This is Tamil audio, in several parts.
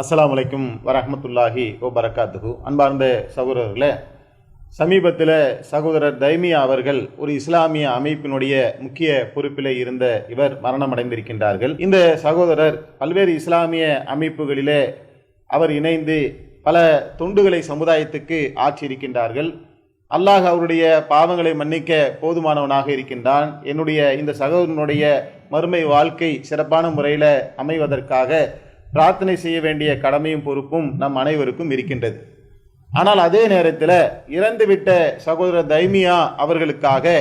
அஸ்ஸலாமு அலைக்கும் வரஹ்மத்துல்லாஹி வபரகாத்துஹு. அன்பார்ந்த சகோதரர்களே, சமீபத்தில் சகோதரர் தைமியா அவர்கள் ஒரு இஸ்லாமிய அமைப்பினுடைய முக்கிய பொறுப்பில் இருந்த இவர் மரணமடைந்திருக்கின்றார்கள். இந்த சகோதரர் பல்வேறு இஸ்லாமிய அமைப்புகளிலே அவர் இணைந்து பல தொண்டுகளை சமுதாயத்துக்கு ஆற்றியிருக்கின்றார்கள். அல்லாஹ் அவருடைய பாவங்களை மன்னிக்க போதுமானவனாக இருக்கின்றான். என்னுடைய இந்த சகோதரனுடைய மறுமை வாழ்க்கை சிறப்பான முறையில் அமைவதற்காக பிரார்த்தனை செய்ய வேண்டிய கடமையும் பொறுப்பும் நம் அனைவருக்கும் இருக்கின்றது. ஆனால் அதே நேரத்தில் இறந்துவிட்ட சகோதரர் தைமியா அவர்களுக்காக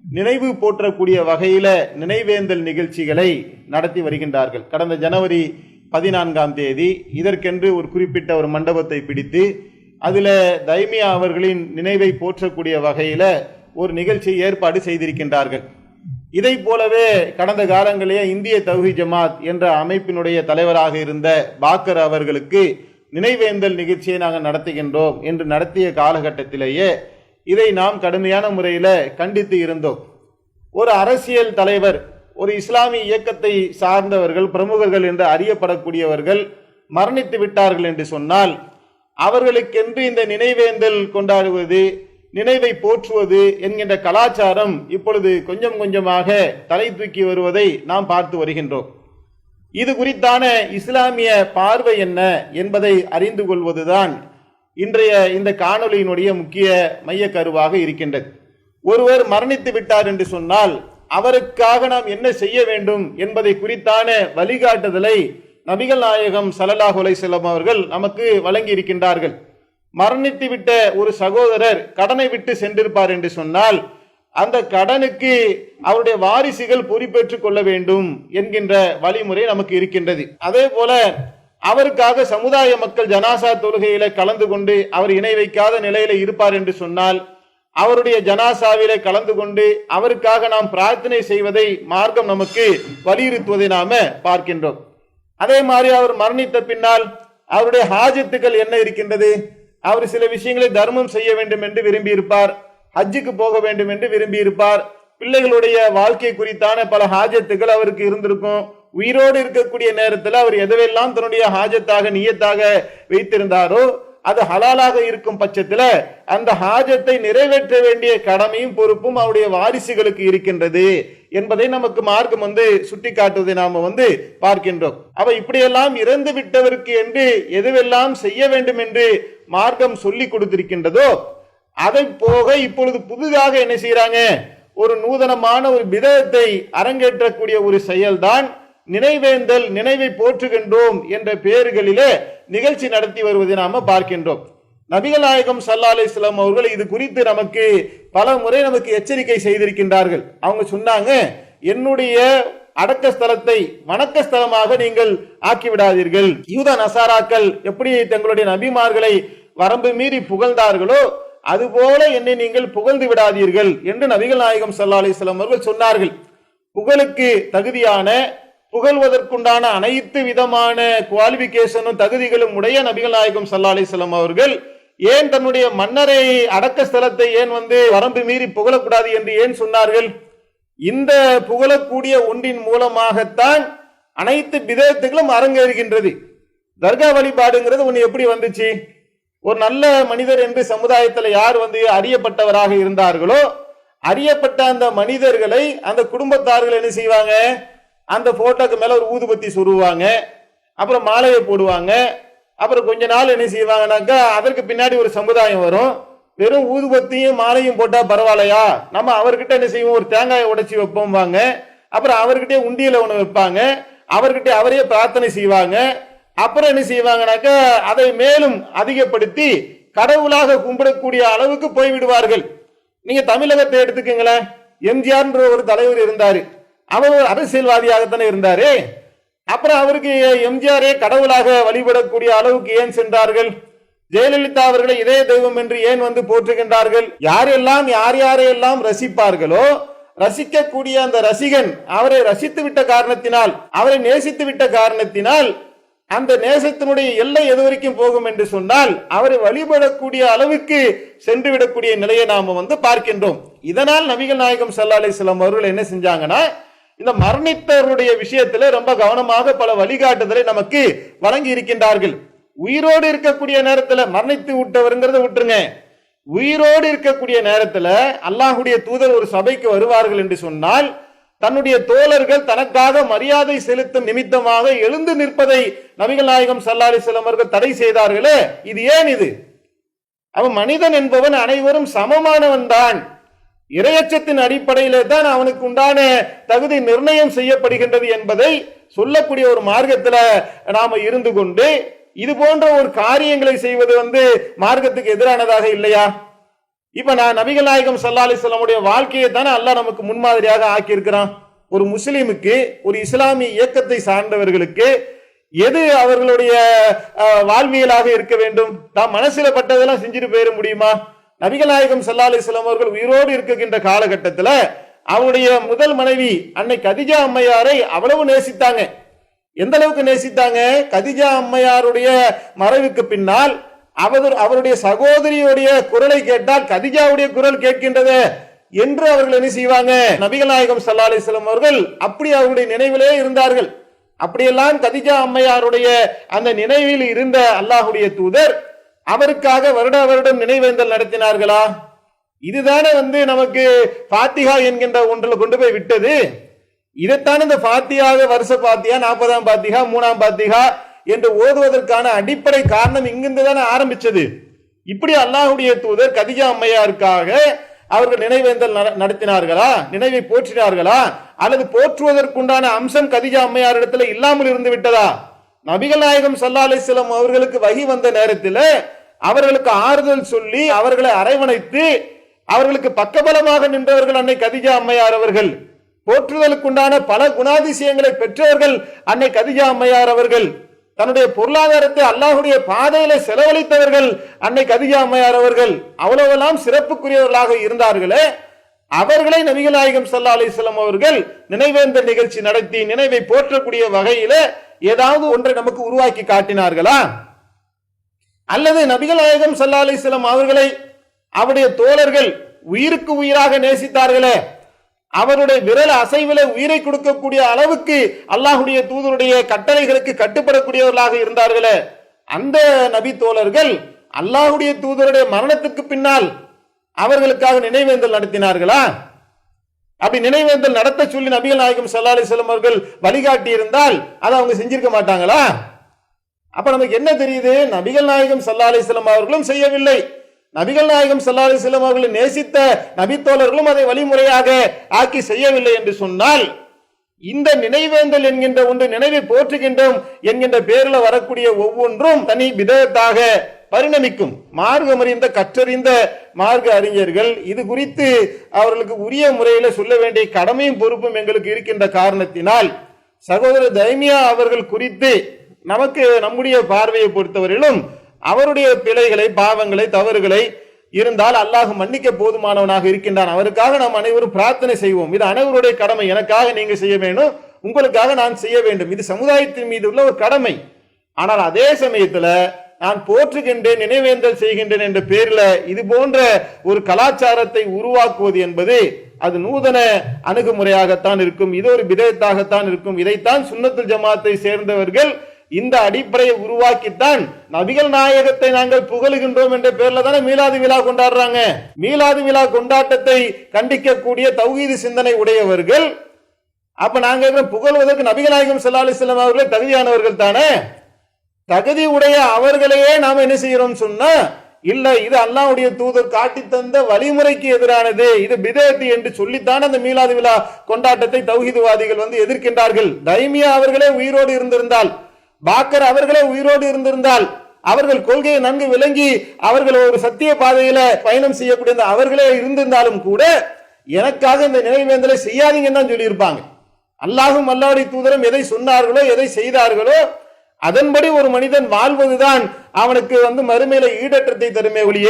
நினைவு போற்றக்கூடிய வகையில் நினைவேந்தல் நிகழ்ச்சிகளை நடத்தி வருகின்றார்கள். கடந்த ஜனவரி 14 இதற்கென்று ஒரு குறிப்பிட்ட ஒரு மண்டபத்தை பிடித்து அதில் தைமியா அவர்களின் நினைவை போற்றக்கூடிய வகையில் ஒரு நிகழ்ச்சியை ஏற்பாடு செய்திருக்கின்றார்கள். இதை போலவே கடந்த காலங்களிலே இந்திய தௌஹீத் ஜமாத் என்ற அமைப்பினுடைய தலைவராக இருந்த பாக்கர் அவர்களுக்கு நினைவேந்தல் நிகழ்ச்சியை நாங்கள் நடத்துகின்றோம் என்று நடத்திய காலகட்டத்திலேயே இதை நாம் கடுமையான முறையில் கண்டித்து இருந்தோம். ஒரு அரசியல் தலைவர், ஒரு இஸ்லாமிய இயக்கத்தை சார்ந்தவர்கள், பிரமுகர்கள் என்று அறியப்படக்கூடியவர்கள் மரணித்து விட்டார்கள் என்று சொன்னால் அவர்களுக்கென்று இந்த நினைவேந்தல் கொண்டாடுவது, நினைவை போற்றுவது என்கின்ற கலாச்சாரம் இப்பொழுது கொஞ்சம் கொஞ்சமாக தலை தூக்கி வருவதை நாம் பார்த்து வருகின்றோம். இது குறித்தான இஸ்லாமிய பார்வை என்ன என்பதை அறிந்து கொள்வதுதான் இன்றைய இந்த காணொலியினுடைய முக்கிய மைய கருவாக இருக்கின்றது. ஒருவர் மரணித்து விட்டார் என்று சொன்னால் அவருக்காக நாம் என்ன செய்ய வேண்டும் என்பதை குறித்தான வழிகாட்டுதலை நபிகள் நாயகம் ஸல்லல்லாஹு அலைஹி வஸல்லம் அவர்கள் நமக்கு வழங்கி இருக்கின்றார்கள். மரணித்து விட்ட ஒரு சகோதரர் கடனை விட்டு சென்றிருப்பார் என்று சொன்னால் அந்த கடனுக்கு அவருடைய வாரிசுகள் பொறுப்பேற்றுக் கொள்ள வேண்டும் என்கின்ற வழிமுறை நமக்கு இருக்கின்றது. அதே போல அவருக்காக சமுதாய மக்கள் ஜனாசா தொழுகையில கலந்து கொண்டு அவர் இணை வைக்காத நிலையில இருப்பார் என்று சொன்னால் அவருடைய ஜனாசாவில கலந்து கொண்டு அவருக்காக நாம் பிரார்த்தனை செய்வதை மார்க்கம் நமக்கு வலியுறுத்துவதை நாம பார்க்கின்றோம். அதே மாதிரி அவர் மரணித்த பின்னால் அவருடைய ஹாஜத்துக்கள் என்ன இருக்கின்றது? அவர் சில விஷயங்களை தர்மம் செய்ய வேண்டும் என்று விரும்பி இருப்பார், ஹஜ்ஜுக்கு போக வேண்டும் என்று விரும்பி இருப்பார், பிள்ளைகளுடைய வாழ்க்கை குறித்தான பல ஹாஜத்துகள் அவருக்கு இருந்திருக்கும். உயிரோடு இருக்கக்கூடிய நேரத்தில் அவர் எதுவெல்லாம் தன்னுடைய ஹாஜத்தாக நியத்தாக வைத்திருந்தாரோ அது ஹலாலாக இருக்கும் பட்சத்தில் அந்த ஹாஜத்தை நிறைவேற்ற வேண்டிய கடமையும் பொறுப்பும் அவருடைய வாரிசுகளுக்கு இருக்கின்றது என்பதை நமக்கு மார்க்கம் சுட்டி காட்டுவதை நாம பார்க்கின்றோம். அவ இப்படியெல்லாம் இறந்து விட்டவருக்கு என்று எதுவெல்லாம் செய்ய வேண்டும் என்று மார்க்கம் சொல்லி கொடுத்திருக்கின்றதோ அதை போக இப்பொழுது புதிதாக என்ன செய்யறாங்க, ஒரு நூதனமான ஒரு பிதத்தை அரங்கேற்றக்கூடிய ஒரு செயல்தான் நினைவேந்தல், நினைவை போற்றுகின்றோம் என்ற பெயர்களிலே நிகழ்ச்சி நடத்தி வருவதை நாம பார்க்கின்றோம். நபிகள் நாயகம் ஸல்லல்லாஹு அலைஹி வஸல்லம் அவர்கள் இது குறித்து நமக்கு பல முறை நமக்கு எச்சரிக்கை செய்திருக்கின்றார்கள். அவங்க சொன்னாங்க, என்னுடைய அடக்க ஸ்தலத்தை வணக்க ஸ்தலமாக நீங்கள் ஆக்கிவிடாதீர்கள். யூத நசாராக்கள் எப்படி தங்களுடைய நபிமார்களை வரம்பு மீறி புகழ்ந்தார்களோ அதுபோல என்னை நீங்கள் புகழ்ந்து விடாதீர்கள் என்று நபிகள் நாயகம் ஸல்லல்லாஹு அலைஹி வஸல்லம் அவர்கள் சொன்னார்கள். புகழுக்கு தகுதியான, புகழ்வதற்குண்டான அனைத்து விதமான குவாலிபிகேஷனும் தகுதிகளும் உடைய நபிகள் நாயகம் ஸல்லல்லாஹு அலைஹி வஸல்லம் அவர்கள் ஏன் தன்னுடைய மன்னரை அடக்க ஸ்தலத்தை ஏன் வரம்பு மீறி புகழக்கூடாது என்று ஏன் சொன்னார்கள்? இந்த புகழக்கூடிய ஒன்றின் மூலமாகத்தான் அனைத்து பிதத்துகளும் அரங்கேறுகின்றது. தர்கா வழிபாடுங்கிறது ஒன்று எப்படி வந்துச்சு? ஒரு நல்ல மனிதர் என்று சமுதாயத்தில் யார் அறியப்பட்டவராக இருந்தார்களோ அறியப்பட்ட அந்த மனிதர்களை அந்த குடும்பத்தார்கள் என்ன செய்வாங்க, அந்த போட்டோக்கு மேல ஒரு ஊதுபத்தி சொருவாங்க, அப்புறம் மாலையை போடுவாங்க. அப்புறம் கொஞ்ச நாள் என்ன செய்வாங்கனாக்கா அதற்கு பின்னாடி ஒரு சமுதாயம் வரும், வெறும் ஊதுபத்தியும் மாலையும் போட்டா பரவாயில்லையா, நம்ம அவர்கிட்ட என்ன செய்வோம், ஒரு தேங்காயை உடைச்சி வைப்போம் வாங்க. அப்புறம் அவர்கிட்ட உண்டியல ஒண்ணு வைப்பாங்க, அவர்கிட்ட அவரே பிரார்த்தனை செய்வாங்க. அப்புறம் என்ன செய்வாங்கனாக்கா அதை மேலும் அதிகப்படுத்தி கடவுளாக கும்பிடக்கூடிய அளவுக்கு போய்விடுவார்கள். நீங்க தமிழகத்தை எடுத்துக்கீங்களேன், எம்ஜிஆர் ஒரு தலைவர் இருந்தாரு, அவர் ஒரு அரசியல்வாதியாகத்தானே இருந்தாரு. அப்புறம் அவருக்கு எம்ஜிஆரே கடவுளாக வழிபடக்கூடிய அளவுக்கு ஏன் சென்றார்கள்? ஜெயலலிதா அவர்களை இதே தெய்வம் என்று ஏன் போற்றுகின்றார்கள்? யாரெல்லாம் யாரையெல்லாம் ரசிப்பார்களோ ரசிக்கக்கூடிய அந்த ரசிகன் அவரை ரசித்து விட்ட காரணத்தினால், அவரை நேசித்து விட்ட காரணத்தினால் அந்த நேசத்தினுடைய எல்லை எது வரைக்கும் போகும் என்று சொன்னால் அவரை வழிபடக்கூடிய அளவுக்கு சென்று விடக்கூடிய நிலையை நாம பார்க்கின்றோம். இதனால் நபிகள் நாயகம் ஸல்லல்லாஹு அலைஹி வஸல்லம் அவர்கள் என்ன செஞ்சாங்கன்னா, இந்த மரணித்தவருடைய விஷயத்துல ரொம்ப கவனமாக பல வழிகாட்டுதலை நமக்கு வழங்கி இருக்கின்றார்கள். உயிரோடு இருக்கக்கூடிய நேரத்துல மரணித்து விட்டவருங்கிறத விட்டுருங்க, உயிரோடு இருக்கக்கூடிய நேரத்துல அல்லாஹுடைய தூதர் ஒரு சபைக்கு வருவார்கள் என்று சொன்னால் தன்னுடைய தோழர்கள் தனக்காக மரியாதை செலுத்தும் நிமித்தமாக எழுந்து நிற்பதை நபிகள் நாயகம் ஸல்லல்லாஹு அலைஹி வஸல்லம் அவர்கள் தடை செய்தார்களே, இது ஏன்? இது அவன் மனிதன் என்பவன் அனைவரும் சமமானவன் தான், இரையச்சத்தின் அடிப்படையிலே தான் அவனுக்கு உண்டான தகுதி நிர்ணயம் செய்யப்படுகின்றது என்பதை சொல்லக்கூடிய ஒரு மார்க்கத்துல நாம இருந்து கொண்டு இது போன்ற ஒரு காரியங்களை செய்வது மார்க்கத்துக்கு எதிரானதாக இல்லையா? இப்ப நான் நபிகள் நாயகம் ஸல்லல்லாஹு அலைஹி வஸல்லம் வாழ்க்கையை தானே அல்லாஹ் நமக்கு முன்மாதிரியாக ஆக்கி இருக்கிறான். ஒரு முஸ்லிமுக்கு, ஒரு இஸ்லாமிய இயக்கத்தை சார்ந்தவர்களுக்கு எது அவர்களுடைய வாழ்வியலாக இருக்க வேண்டும்? தான் மனசுல பட்டதெல்லாம் செஞ்சுட்டு போயிட முடியுமா? நபிகள் நாயகம் ஸல்லல்லாஹு அலைஹி வஸல்லம் அவர்கள் உயிரோடு இருக்கின்ற காலகட்டத்தில் அவருடைய முதல் மனைவி அன்னை கதிஜா அம்மையாரை அவ்வளவு நேசித்தாங்க. எந்த அளவுக்கு நேசித்தாங்க? கதிஜா அம்மையாருடைய மறைவுக்கு பின்னால் அவருடைய சகோதரியுடைய குரலை கேட்டால் கதிஜாவுடைய குரல் கேட்கின்றது என்று அவர்கள் என்ன செய்வாங்க? நபிகள் நாயகம் ஸல்லல்லாஹு அலைஹி வஸல்லம் அவர்கள் அப்படி அவருடைய நினைவிலே இருந்தார்கள். அப்படியெல்லாம் கதிஜா அம்மையாருடைய அந்த நினைவில் இருந்த அல்லாஹுடைய தூதர் அவருக்காக வருடம் நினைவேந்தல் நடத்தினார்களா? இதுதானே நமக்கு ஃபாத்திஹா என்கின்ற ஒன்றில் கொண்டு போய் விட்டது. இதைத்தான் இந்த ஃபாத்திஹாவை வருஷ ஃபாத்திஹா, 40ஆம் ஃபாத்திஹா, 3ஆம் ஃபாத்திஹா என்று ஓதுவதற்கான அடிப்படை காரணம் இங்கிருந்து தானே ஆரம்பிச்சது. இப்படி அல்லாஹுடைய தூதர் கதிஜா அம்மையாருக்காக அவர்கள் நினைவேந்தல் நடத்தினார்களா? நினைவை போற்றினார்களா? அல்லது போற்றுவதற்குண்டான அம்சம் கதிஜா அம்மையார் இடத்துல இல்லாமல் இருந்து விட்டதா? நபிகள் நாயகம் ஸல்லல்லாஹு அலைஹி வஸல்லம் அவர்களுக்கு வஹி வந்த நேரத்தில் அவர்களுக்கு ஆறுதல் சொல்லி அவர்களை அரவணைத்து அவர்களுக்கு பக்கபலமாக நின்றவர்கள் அன்னை கதிஜா அம்மையார் அவர்கள். போற்றுதலுக்குண்டான பல குணாதிசயங்களை பெற்றவர்கள் அன்னை கதிஜா அம்மையார் அவர்கள். தன்னுடைய பொருளாதாரத்தை அல்லாஹுடைய பாதையில செலவழித்தவர்கள் அன்னை கதிஜா அம்மையார் அவர்கள். அவ்வளவெல்லாம் சிறப்புக்குரியவர்களாக இருந்தார்களே, அவர்களை நபிகள் நாயகம் ஸல்லல்லாஹு அலைஹி வஸல்லம் அவர்கள் நினைவேந்தல் நிகழ்ச்சி நடத்தி நினைவை போற்றக்கூடிய வகையில ஏதாவது ஒன்றை நமக்கு உருவாக்கி காட்டினார்களா? அல்லது நபிகள் நாயகம் ஸல்லல்லாஹு அலைஹி வஸல்லம் அவர்களை அவருடைய தோழர்கள் உயிருக்கு உயிராக நேசித்தார்களே, அவருடைய விரல் அசைவில உயிரை கொடுக்கக்கூடிய அளவுக்கு அல்லாஹுடைய தூதருடைய கட்டளைகளுக்கு கட்டுப்படக்கூடியவர்களாக இருந்தார்களே, அந்த நபி தோழர்கள் அல்லாஹுடைய தூதருடைய மரணத்துக்கு பின்னால் அவர்களுக்காக நினைவேந்தல் நடத்தினார்களா? அப்படி நினைவேந்தல் நடத்த சொல்லி நபிகள் நாயகம் ஸல்லல்லாஹு அலைஹி வஸல்லம் அவர்கள் வழிகாட்டி இருந்தால் அதை அவங்க செஞ்சிருக்க மாட்டாங்களா? அப்ப நமக்கு என்ன தெரியுது? நபிகள் நாயகம் ஸல்லல்லாஹு அலைஹி வஸல்லம் அவர்களும் செய்யவில்லை, நபிகள் நாயகம் ஸல்லல்லாஹு அலைஹி வஸல்லம் அவர்களை நேசித்த நபித்தோழர்களும் அதை வழிமுறையாக ஆக்கி செய்யவில்லை என்று சொன்னால், இந்த நினைவேந்தல் என்கின்ற ஒன்று, நினைவை போற்றுகின்றோம் என்கின்ற பேரில் வரக்கூடிய ஒவ்வொன்றும் தனி பிதஅத்தாக பரிணமிக்கும். மார்க்கம் அறிந்த கற்றறிந்த மார்க்க அறிஞர்கள் இது குறித்து அவர்களுக்கு உரிய முறையில சொல்ல வேண்டிய கடமையும் பொறுப்பும் எங்களுக்கு இருக்கின்ற காரணத்தினால் சகோதரர் தைமியா அவர்கள் குறித்து நமக்கு நம்முடைய பார்வையை பொறுத்தவரையிலும் அவருடைய பிழைகளை, பாவங்களை, தவறுகளை இருந்தால் அல்லாஹ் மன்னிக்க போதுமானவனாக இருக்கின்றான். அவருக்காக நாம் அனைவரும் பிரார்த்தனை செய்வோம். இது அனைவருடைய கடமை. எனக்காக நீங்க செய்ய வேண்டும், உங்களுக்காக நான் செய்ய வேண்டும். இது சமுதாயத்தின் மீது உள்ள ஒரு கடமை. ஆனால் அதே சமயத்துல நான் போற்றுகின்றேன், நினைவேந்தல் செய்கின்றேன் என்ற பேரில் இது போன்ற ஒரு கலாச்சாரத்தை உருவாக்குவது என்பது அது நூதன அணுகுமுறையாகத்தான் இருக்கும். இது ஒரு பிதஅத்தாகத்தான் இருக்கும். இதைத்தான் சுன்னத்துல் ஜமாத்தை சேர்ந்தவர்கள் இந்த அடிப்படையை உருவாக்கித்தான் நபிகள் நாயகத்தை நாங்கள் புகழுகின்றோம் என்ற பேர்ல தானே மீலாது விழா கொண்டாடுறாங்க. மீலாது விழா கொண்டாட்டத்தை கண்டிக்கக்கூடிய தௌஹீது சிந்தனை உடையவர்கள். அப்ப நாங்க புகழ்வதற்கு நபிகள் நாயகம் ஸல்லல்லாஹு அலைஹி வஸல்லம் அவர்களே தகுதியானவர்கள் தானே. தகுதி உடைய அவர்களையே நாம என்ன செய்யறோம் சொன்னா, இல்ல இது அல்லாஹ்வுடைய தூதர் காட்டி தந்த வழிமுறைக்கு எதிரானது, இது பிதஅத் என்று சொல்லித்தான் அந்த மீலாது விழா கொண்டாட்டத்தை தௌஹீதுவாதிகள் எதிர்க்கின்றார்கள். தைமியா அவர்களே உயிரோடு இருந்திருந்தால், பாக்கர் அவர்களே உயிரோடு இருந்திருந்தால், அவர்கள் கொள்கையை நன்கு விளங்கி அவர்கள் ஒரு சத்திய பாதையில பயணம் செய்யக்கூடிய அவர்களே இருந்திருந்தாலும் கூட எனக்காக இந்த நினைவேந்தலை செய்யாதீங்கன்னு தான் சொல்லியிருப்பாங்க. அல்லாஹும் அல்லாஹ்வுடைய தூதரும் எதை சொன்னார்களோ, எதை செய்தார்களோ அதன்படி ஒரு மனிதன் வாழ்வதுதான் அவனுக்கு மறுமையில ஈடற்றத்தை தருமே ஒழிய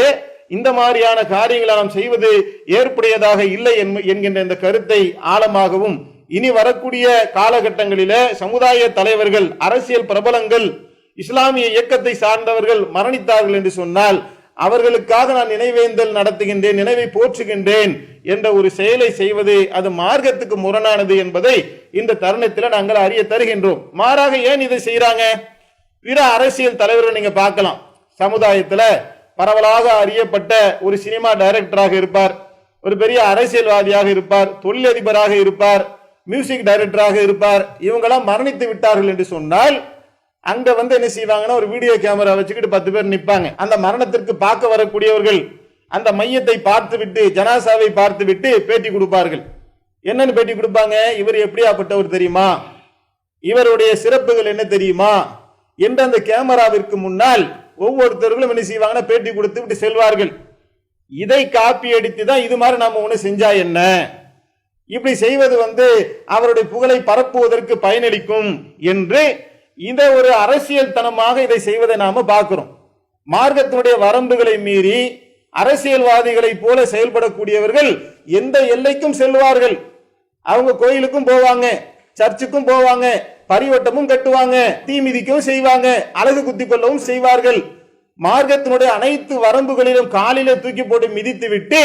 இந்த மாதிரியான காரியங்களை நாம் செய்வது ஏற்புடையதாக இல்லை என்கின்ற இந்த கருத்தை ஆழமாகவும், இனி வரக்கூடிய காலகட்டங்களில சமுதாய தலைவர்கள், அரசியல் பிரபலங்கள், இஸ்லாமிய இயக்கத்தை சார்ந்தவர்கள் மரணித்தார்கள் என்று சொன்னால் அவர்களுக்காக நான் நினைவேந்தல் நடத்துகின்றேன், நினைவை போற்றுகின்றேன் என்ற ஒரு செயலை செய்வது அது மார்க்கத்துக்கு முரணானது என்பதை இந்த தருணத்தில் நாங்கள் அறிய தருகின்றோம். மாறாக ஏன் இதை செய்யறாங்க? பிற அரசியல் தலைவர்கள் நீங்க பார்க்கலாம். சமுதாயத்தில் பரவலாக அறியப்பட்ட ஒரு சினிமா டைரக்டராக இருப்பார், ஒரு பெரிய அரசியல்வாதியாக இருப்பார், தொழிலதிபராக இருப்பார், மியூசிக் டைரக்டராக இருப்பார். இவங்கெல்லாம் மரணித்து விட்டார்கள் என்று சொன்னால் அங்க என்ன செய்வாங்கன்னா ஒரு வீடியோ கேமரா வச்சுக்கிட்டு 10 பேர் நிற்பாங்க. அந்த மரணத்திற்கு பார்க்க வரக்கூடியவர்கள் அந்த மையத்தை பார்த்து விட்டு, ஜனாசாவை பார்த்து விட்டு பேட்டி கொடுப்பார்கள். என்னன்னு பேட்டி கொடுப்பாங்க? இவர் எப்படியாப்பட்டவர் தெரியுமா, இவருடைய சிறப்புகள் என்ன தெரியுமா என்று அந்த கேமராவிற்கு முன்னால் ஒவ்வொருத்தர்களும் என்ன செய்வாங்கன்னா பேட்டி கொடுத்து விட்டு செல்வார்கள். இதை காப்பி அடித்து தான் இது மாதிரி நாம ஒண்ணு செஞ்சா என்ன, இப்படி செய்வது அவருடைய புகழை பரப்புவதற்கு பயனளிக்கும் என்று இந்த ஒரு அரசியல் தனமாக இதை செய்வதை நாம பார்க்கிறோம். மார்க்கத்தினுடைய வரம்புகளை மீறி அரசியல்வாதிகளை போல செயல்படக்கூடியவர்கள் எந்த எல்லைக்கும் செல்வார்கள். அவங்க கோயிலுக்கும் போவாங்க, சர்ச்சுக்கும் போவாங்க, பரிவட்டமும் கட்டுவாங்க, தீ மிதிக்கவும் செய்வாங்க, அழகு குத்தி கொள்ளவும் செய்வார்கள். மார்க்கத்தினுடைய அனைத்து வரம்புகளிலும் காலிலே தூக்கி போட்டு மிதித்து விட்டு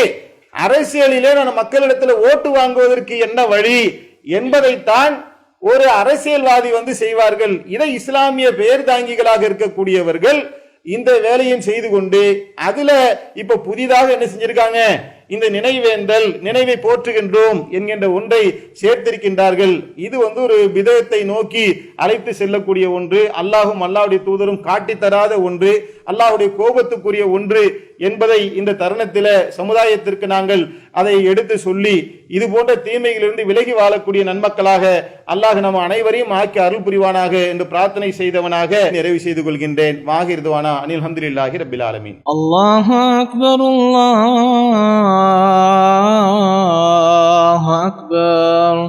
அரசியலிலே நான் மக்களிடத்தில் ஓட்டு வாங்குவதற்கு என்ன வழி என்பதைத்தான் ஒரு அரசியல்வாதி செய்வார்கள். இதை இஸ்லாமிய பெயர் தாங்கிகளாக இருக்கக்கூடியவர்கள் இந்த வேலையும் செய்து கொண்டு அதுல இப்ப புதிதாக என்ன செஞ்சிருக்காங்க, இந்த நினைவேந்தல், நினைவை போற்றுகின்றோம் என்கின்ற ஒன்றை சேர்த்திருக்கின்றார்கள். இது ஒரு விதத்தை நோக்கி அழைத்து செல்லக்கூடிய ஒன்று, அல்லாஹும் அல்லாஹ்வுடைய தூதரும் காட்டி தராத ஒன்று, அல்லாஹ்வுடைய கோபத்துக்குரிய ஒன்று என்பதை இந்த தருணத்தில சமுதாயத்திற்கு நாங்கள் அதை எடுத்து சொல்லி இது போன்ற தீமைகளிலிருந்து விலகி வாழக்கூடிய நன்மக்களாக அல்லாஹ் நம் அனைவரையும் ஆக்கி அருள் புரிவானாக என்று பிரார்த்தனை செய்தவனாக நிறைவு செய்து கொள்கின்றேன். வாகிர்துவானா அனில் அல்ஹம்துலில்லாஹி ரப்பில் ஆலமீன். அல்லாஹு அக்பர், அல்லாஹு அக்பர்.